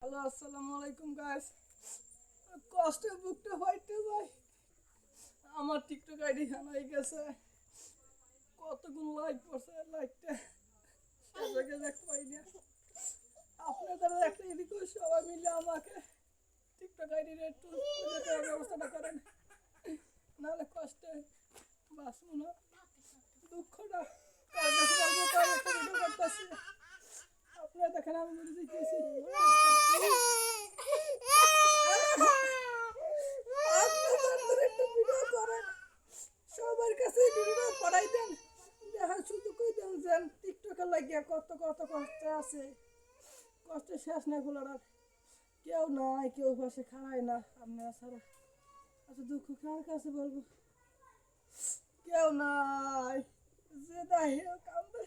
Hello আসসালামু আলাইকুম guys. কষ্টে বুকটা ফাইটে যায়। আমার টিকটক আইডি হারাই গেছে। কতগুলো লাইক পড়ছে, লাইকটা শেষ হয়ে গেছে, দেখতে পাই না। আপনারা একটা এদিকে সবাই মিলে আমাকে টিকটক আইডির একটু ব্যবস্থাটা করেন, নাহলে কষ্টে বাঁচবো না। দুঃখটা কার কাছে বলবো, তাই একটা ভিডিও করতেছি। আপনারা দেখেন আমি বুঝে দিতেছি। আপনাদের একটা ভিডিও করেন, সবার কাছে ভিডিও করাই দেন। দেখার শুধু কই দেন যে টিকটকে লাগিয়া কত কত কষ্ট আছে, কষ্ট শেষ নাই বলার। আর কেউ নাই, কেউ পাশে খাড়ায় না আপনারা ছাড়া। আচ্ছা দুঃখ কার কাছে বলবো, কেউ নাই। যে দায় কান্দে।